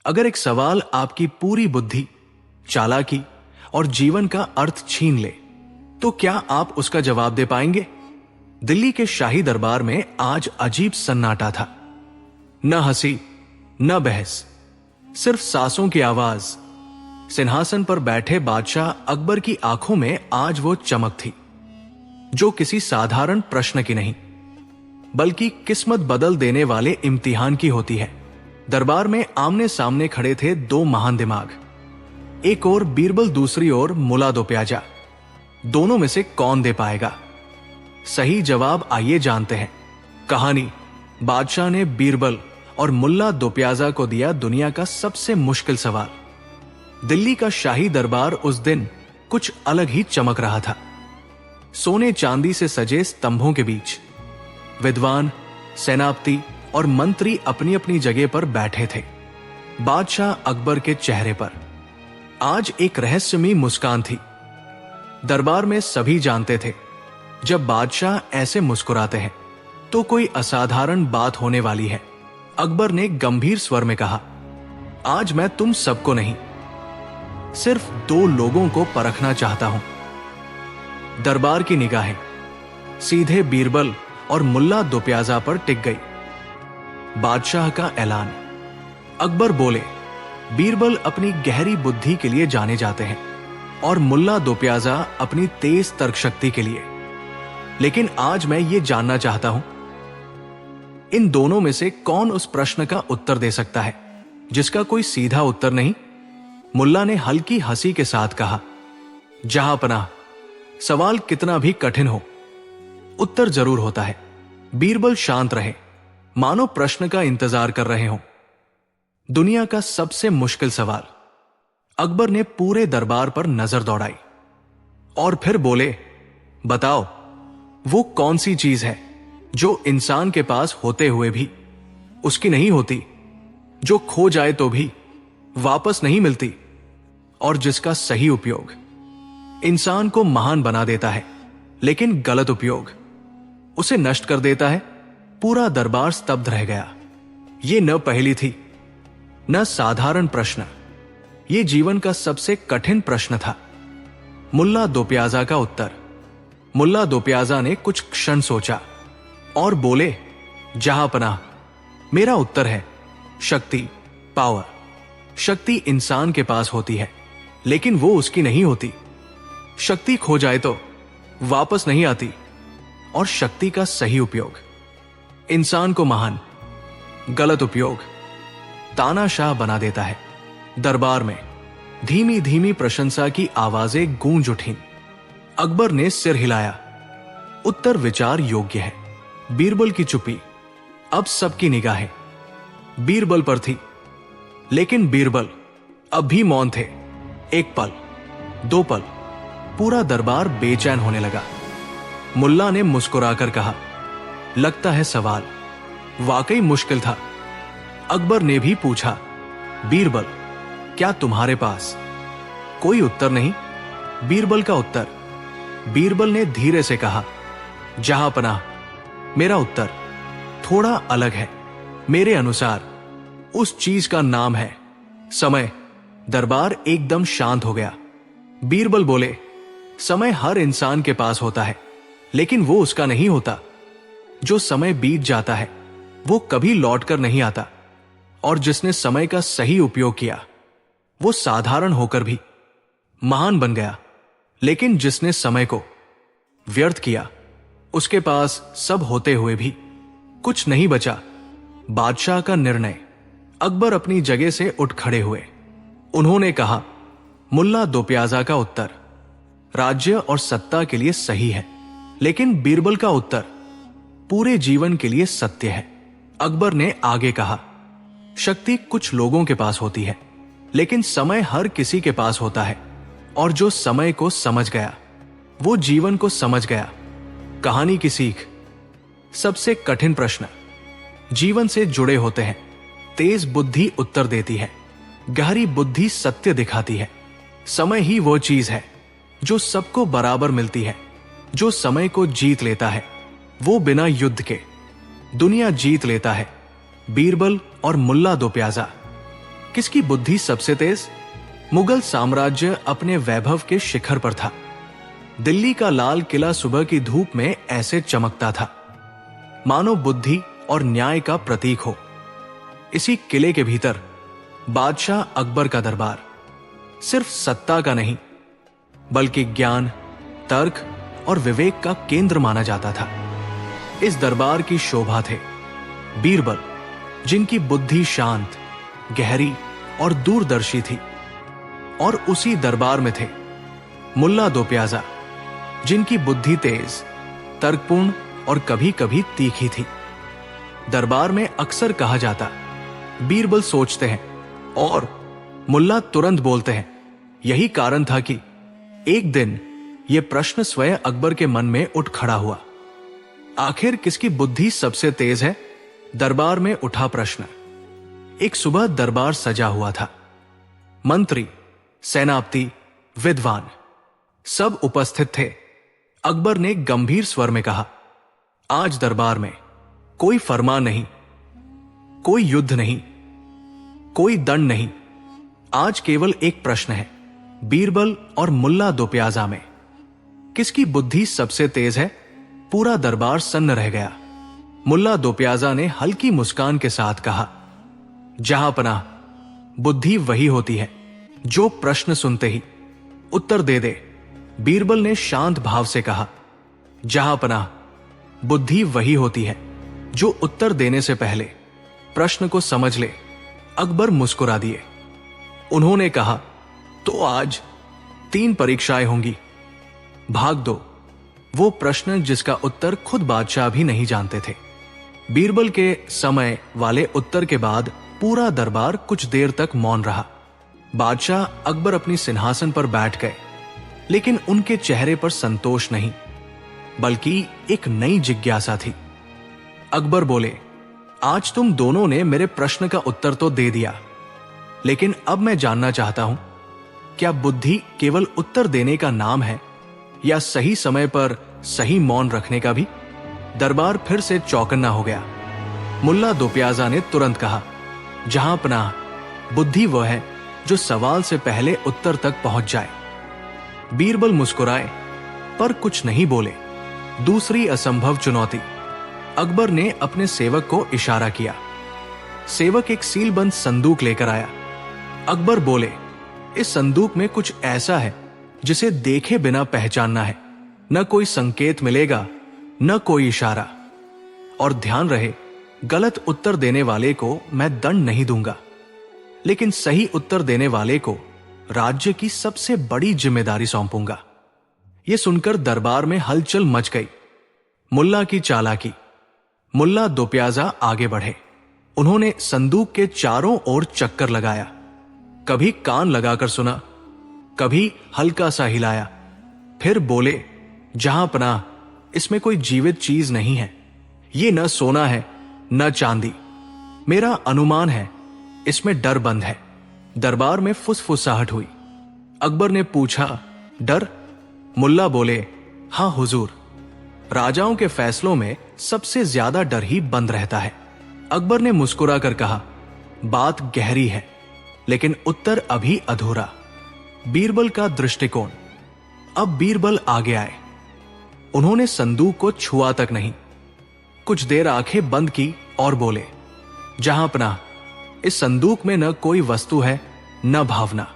अगर एक सवाल आपकी पूरी बुद्धि, चालाकी और जीवन का अर्थ छीन ले, तो क्या आप उसका जवाब दे पाएंगे? दिल्ली के शाही दरबार में आज अजीब सन्नाटा था। न हंसी, न बहस, सिर्फ सांसों की आवाज। सिंहासन पर बैठे बादशाह अकबर की आंखों में आज वो चमक थी जो किसी साधारण प्रश्न की नहीं, बल्कि किस्मत बदल देने वाले इम्तिहान की होती है। दरबार में आमने सामने खड़े थे दो महान दिमाग, एक ओर बीरबल, दूसरी ओर मुल्ला दो प्याजा। दोनों में से कौन दे पाएगा सही जवाब? आइए जानते हैं। कहानी: बादशाह ने बीरबल और मुल्ला दो प्याजा को दिया दुनिया का सबसे मुश्किल सवाल। दिल्ली का शाही दरबार उस दिन कुछ अलग ही चमक रहा था। सोने चांदी से सजे स्तंभों के बीच विद्वान, सेनापति और मंत्री अपनी अपनी जगह पर बैठे थे। बादशाह अकबर के चेहरे पर आज एक रहस्यमयी मुस्कान थी। दरबार में सभी जानते थे, जब बादशाह ऐसे मुस्कुराते हैं तो कोई असाधारण बात होने वाली है। अकबर ने गंभीर स्वर में कहा, आज मैं तुम सबको नहीं, सिर्फ दो लोगों को परखना चाहता हूं। दरबार की निगाहें सीधे बीरबल और मुल्ला दो प्याजा पर टिक गई। बादशाह का ऐलान। अकबर बोले, बीरबल अपनी गहरी बुद्धि के लिए जाने जाते हैं और मुल्ला दो प्याजा अपनी तेज तर्क शक्ति के लिए। लेकिन आज मैं ये जानना चाहता हूं, इन दोनों में से कौन उस प्रश्न का उत्तर दे सकता है जिसका कोई सीधा उत्तर नहीं? मुल्ला ने हल्की हंसी के साथ कहा, जहांपनाह, सवाल कितना भी कठिन हो, उत्तर जरूर होता है। बीरबल शांत रहे, मानो प्रश्न का इंतजार कर रहे हों। दुनिया का सबसे मुश्किल सवाल। अकबर ने पूरे दरबार पर नजर दौड़ाई और फिर बोले, बताओ, वो कौन सी चीज है जो इंसान के पास होते हुए भी उसकी नहीं होती, जो खो जाए तो भी वापस नहीं मिलती, और जिसका सही उपयोग इंसान को महान बना देता है, लेकिन गलत उपयोग उसे नष्ट कर देता है? पूरा दरबार स्तब्ध रह गया। यह न पहेली थी, न साधारण प्रश्न, यह जीवन का सबसे कठिन प्रश्न था। मुल्ला दो प्याजा का उत्तर। मुल्ला दो प्याजा ने कुछ क्षण सोचा और बोले, जहांपनाह, मेरा उत्तर है शक्ति, पावर। शक्ति इंसान के पास होती है, लेकिन वो उसकी नहीं होती। शक्ति खो जाए तो वापस नहीं आती, और शक्ति का सही उपयोग इंसान को महान, गलत उपयोग तानाशाह बना देता है। दरबार में धीमी धीमी प्रशंसा की आवाजें गूंज उठीं। अकबर ने सिर हिलाया, उत्तर विचार योग्य है। बीरबल की चुप्पी। अब सबकी निगाहें बीरबल पर थी, लेकिन बीरबल अब भी मौन थे। एक पल, दो पल, पूरा दरबार बेचैन होने लगा। मुल्ला ने मुस्कुराकर कहा, लगता है सवाल वाकई मुश्किल था। अकबर ने भी पूछा, बीरबल, क्या तुम्हारे पास कोई उत्तर नहीं? बीरबल का उत्तर। बीरबल ने धीरे से कहा, जहांपनाह, मेरा उत्तर थोड़ा अलग है। मेरे अनुसार उस चीज का नाम है समय। दरबार एकदम शांत हो गया। बीरबल बोले, समय हर इंसान के पास होता है, लेकिन वो उसका नहीं होता। जो समय बीत जाता है वो कभी लौटकर नहीं आता, और जिसने समय का सही उपयोग किया वो साधारण होकर भी महान बन गया। लेकिन जिसने समय को व्यर्थ किया, उसके पास सब होते हुए भी कुछ नहीं बचा। बादशाह का निर्णय। अकबर अपनी जगह से उठ खड़े हुए। उन्होंने कहा, मुल्ला दो प्याजा का उत्तर राज्य और सत्ता के लिए सही है, लेकिन बीरबल का उत्तर पूरे जीवन के लिए सत्य है। अकबर ने आगे कहा, शक्ति कुछ लोगों के पास होती है, लेकिन समय हर किसी के पास होता है, और जो समय को समझ गया वो जीवन को समझ गया। कहानी की सीख। सबसे कठिन प्रश्न जीवन से जुड़े होते हैं। तेज बुद्धि उत्तर देती है, गहरी बुद्धि सत्य दिखाती है। समय ही वो चीज है जो सबको बराबर मिलती है। जो समय को जीत लेता है वो बिना युद्ध के दुनिया जीत लेता है। बीरबल और मुल्ला दो प्याजा। किसकी बुद्धि सबसे तेज? मुगल साम्राज्य अपने वैभव के शिखर पर था। दिल्ली का लाल किला सुबह की धूप में ऐसे चमकता था मानो बुद्धि और न्याय का प्रतीक हो। इसी किले के भीतर बादशाह अकबर का दरबार सिर्फ सत्ता का नहीं बल्कि ज्ञान, तर्क और विवेक का केंद्र माना जाता था। इस दरबार की शोभा थे बीरबल, जिनकी बुद्धि शांत, गहरी और दूरदर्शी थी, और उसी दरबार में थे मुल्ला दो प्याजा, जिनकी बुद्धि तेज, तर्कपूर्ण और कभी कभी तीखी थी। दरबार में अक्सर कहा जाता, बीरबल सोचते हैं और मुल्ला तुरंत बोलते हैं। यही कारण था कि एक दिन यह प्रश्न स्वयं अकबर के मन में उठ खड़ा हुआ, आखिर किसकी बुद्धि सबसे तेज है? दरबार में उठा प्रश्न। एक सुबह दरबार सजा हुआ था। मंत्री, सेनापति, विद्वान सब उपस्थित थे। अकबर ने गंभीर स्वर में कहा, आज दरबार में कोई फरमान नहीं, कोई युद्ध नहीं, कोई दंड नहीं। आज केवल एक प्रश्न है, बीरबल और मुल्ला दो प्याजा में किसकी बुद्धि सबसे तेज है? पूरा दरबार सन्न रह गया। मुल्ला दो प्याजा ने हल्की मुस्कान के साथ कहा, जहां पनाह, बुद्धि वही होती है जो प्रश्न सुनते ही उत्तर दे दे। बीरबल ने शांत भाव से कहा, जहां पनाह, बुद्धि वही होती है जो उत्तर देने से पहले प्रश्न को समझ ले। अकबर मुस्कुरा दिए। उन्होंने कहा, तो आज 3 परीक्षाएं होंगी, भाग दो। वो प्रश्न जिसका उत्तर खुद बादशाह भी नहीं जानते थे। बीरबल के समय वाले उत्तर के बाद पूरा दरबार कुछ देर तक मौन रहा। बादशाह अकबर अपनी सिंहासन पर बैठ गए, लेकिन उनके चेहरे पर संतोष नहीं बल्कि एक नई जिज्ञासा थी। अकबर बोले, आज तुम दोनों ने मेरे प्रश्न का उत्तर तो दे दिया, लेकिन अब मैं जानना चाहता हूं, क्या बुद्धि केवल उत्तर देने का नाम है या सही समय पर सही मौन रखने का भी? दरबार फिर से चौकन्ना हो गया। मुल्ला दो प्याजा ने तुरंत कहा, जहां पनाह, बुद्धि वह है जो सवाल से पहले उत्तर तक पहुंच जाए। बीरबल मुस्कुराए पर कुछ नहीं बोले। दूसरी असंभव चुनौती। अकबर ने अपने सेवक को इशारा किया। सेवक एक सीलबंद संदूक लेकर आया। अकबर बोले, इस संदूक में कुछ ऐसा है जिसे देखे बिना पहचानना है। न कोई संकेत मिलेगा, न कोई इशारा। और ध्यान रहे, गलत उत्तर देने वाले को मैं दंड नहीं दूंगा, लेकिन सही उत्तर देने वाले को राज्य की सबसे बड़ी जिम्मेदारी सौंपूंगा। यह सुनकर दरबार में हलचल मच गई। मुल्ला की चालाकी। मुल्ला दो प्याजा आगे बढ़े। उन्होंने संदूक के चारों ओर चक्कर लगाया। कभी कान लगाकर सुना, कभी हल्का सा हिलाया, फिर बोले, जहां पनाह, इसमें कोई जीवित चीज नहीं है। ये न सोना है न चांदी। मेरा अनुमान है इसमें डर बंद है। दरबार में फुसफुसाहट हुई। अकबर ने पूछा, डर? मुल्ला बोले, हां हुजूर, राजाओं के फैसलों में सबसे ज्यादा डर ही बंद रहता है। अकबर ने मुस्कुराकर कहा, बात गहरी है, लेकिन उत्तर अभी अधूरा। बीरबल का दृष्टिकोण। अब बीरबल आगे आए। उन्होंने संदूक को छुआ तक नहीं। कुछ देर आंखें बंद की और बोले, जहां पनाह, इस संदूक में न कोई वस्तु है न भावना।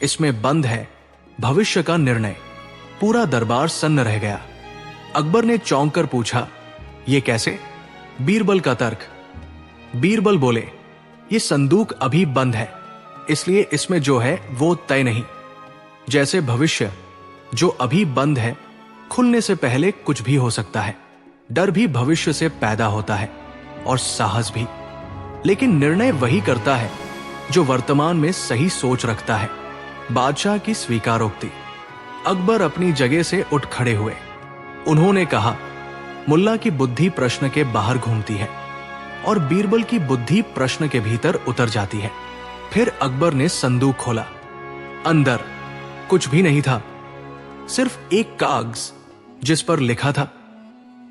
इसमें बंद है भविष्य का निर्णय। पूरा दरबार सन्न रह गया। अकबर ने चौंक कर पूछा, यह कैसे? बीरबल का तर्क। बीरबल बोले, यह संदूक अभी बंद है, इसलिए इसमें जो है वो तय नहीं। जैसे भविष्य जो अभी बंद है, खुलने से पहले कुछ भी हो सकता है। डर भी भविष्य से पैदा होता है और साहस भी, लेकिन निर्णय वही करता है जो वर्तमान में सही सोच रखता है। बादशाह की स्वीकारोक्ति। अकबर अपनी जगह से उठ खड़े हुए। उन्होंने कहा, मुल्ला की बुद्धि प्रश्न के बाहर घूमती है और बीरबल की बुद्धि प्रश्न के भीतर उतर जाती है। फिर अकबर ने संदूक खोला। अंदर कुछ भी नहीं था, सिर्फ एक कागज जिस पर लिखा था,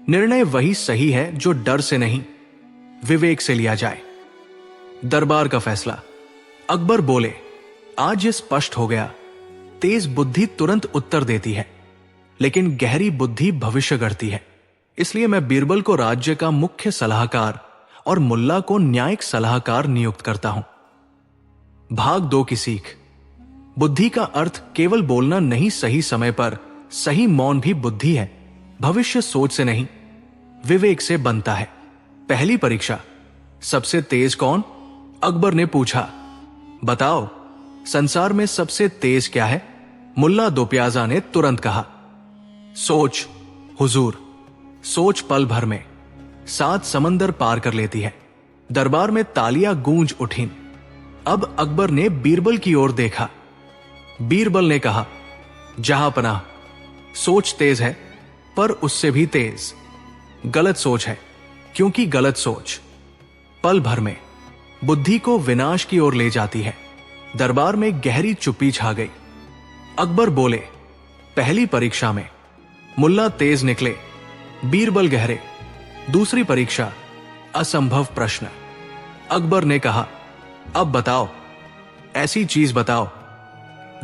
निर्णय वही सही है जो डर से नहीं, विवेक से लिया जाए। दरबार का फैसला। अकबर बोले, आज ये स्पष्ट हो गया, तेज बुद्धि तुरंत उत्तर देती है, लेकिन गहरी बुद्धि भविष्य गढ़ती है। इसलिए मैं बीरबल को राज्य का मुख्य सलाहकार और मुल्ला को न्यायिक सलाहकार नियुक्त करता हूं। भाग 2 की सीख। बुद्धि का अर्थ केवल बोलना नहीं, सही समय पर सही मौन भी बुद्धि है। भविष्य सोच से नहीं, विवेक से बनता है। पहली परीक्षा, सबसे तेज कौन? अकबर ने पूछा। बताओ, संसार में सबसे तेज क्या है? मुल्ला दो प्याजा ने तुरंत कहा, सोच हुजूर। सोच पल भर में 7 समंदर पार कर लेती है। दरबार में तालियां गूंज उठीं। अब अकबर ने बीरबल की ओर देखा। बीरबल ने कहा, जहांपनाह, सोच तेज है, पर उससे भी तेज गलत सोच है, क्योंकि गलत सोच पल भर में बुद्धि को विनाश की ओर ले जाती है। दरबार में गहरी चुप्पी छा गई। अकबर बोले, पहली परीक्षा में मुल्ला तेज निकले, बीरबल गहरे। दूसरी परीक्षा, असंभव प्रश्न। अकबर ने कहा, अब बताओ, ऐसी चीज बताओ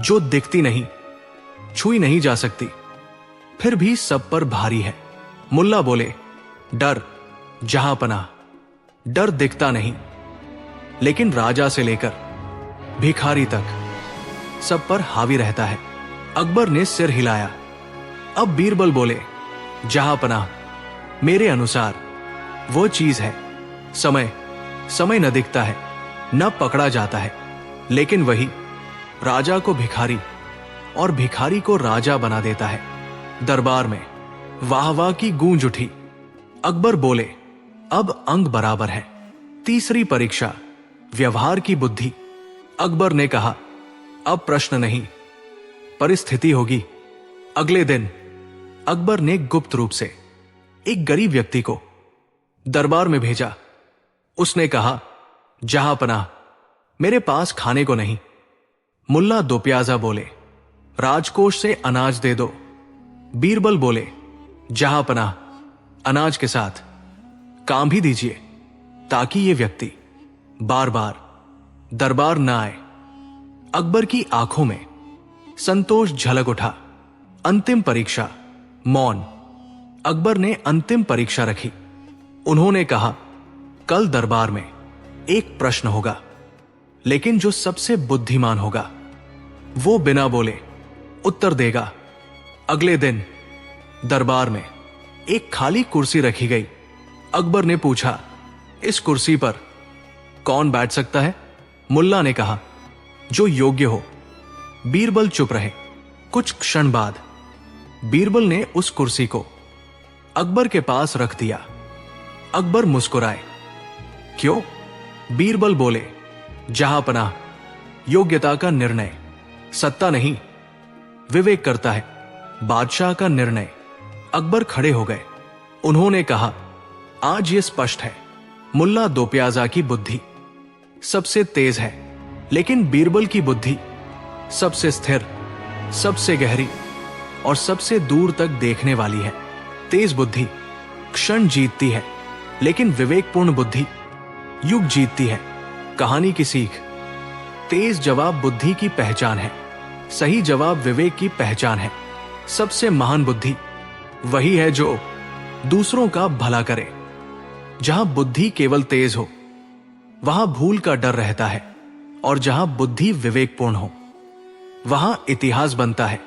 जो दिखती नहीं, छुई नहीं जा सकती, फिर भी सब पर भारी है। मुल्ला बोले, डर। जहांपनाह, डर दिखता नहीं, लेकिन राजा से लेकर भिखारी तक सब पर हावी रहता है। अकबर ने सिर हिलाया। अब बीरबल बोले, जहांपनाह, मेरे अनुसार वो चीज है, समय। समय न दिखता है, न पकड़ा जाता है, लेकिन वही राजा को भिखारी और भिखारी को राजा बना देता है। दरबार में वाह वाह की गूंज उठी। अकबर बोले, अब अंक बराबर है। तीसरी परीक्षा, व्यवहार की बुद्धि। अकबर ने कहा, अब प्रश्न नहीं, परिस्थिति होगी। अगले दिन अकबर ने गुप्त रूप से एक गरीब व्यक्ति को दरबार में भेजा। उसने कहा, जहांपनाह, मेरे पास खाने को नहीं। मुल्ला दो प्याजा बोले, राजकोष से अनाज दे दो। बीरबल बोले, जहांपनाह, अनाज के साथ काम भी दीजिए, ताकि ये व्यक्ति बार बार दरबार न आए। अकबर की आंखों में संतोष झलक उठा। अंतिम परीक्षा, मौन। अकबर ने अंतिम परीक्षा रखी। उन्होंने कहा, कल दरबार में एक प्रश्न होगा, लेकिन जो सबसे बुद्धिमान होगा वो बिना बोले उत्तर देगा। अगले दिन दरबार में एक खाली कुर्सी रखी गई। अकबर ने पूछा, इस कुर्सी पर कौन बैठ सकता है? मुल्ला ने कहा, जो योग्य हो। बीरबल चुप रहे। कुछ क्षण बाद बीरबल ने उस कुर्सी को अकबर के पास रख दिया। अकबर मुस्कुराए। क्यों? बीरबल बोले, जहांपनाह, योग्यता का निर्णय सत्ता नहीं, विवेक करता है, बादशाह का निर्णय। अकबर खड़े हो गए। उन्होंने कहा, आज ये स्पष्ट है, मुल्ला दो प्याजा की बुद्धि सबसे तेज है, लेकिन बीरबल की बुद्धि सबसे स्थिर, सबसे गहरी और सबसे दूर तक देखने वाली है। तेज बुद्धि क्षण जीतती है, लेकिन विवेकपूर्ण बुद्धि युग जीतती है। कहानी की सीख, तेज जवाब बुद्धि की पहचान है, सही जवाब विवेक की पहचान है। सबसे महान बुद्धि वही है जो दूसरों का भला करे। जहां बुद्धि केवल तेज हो, वहां भूल का डर रहता है, और जहां बुद्धि विवेकपूर्ण हो, वहां इतिहास बनता है।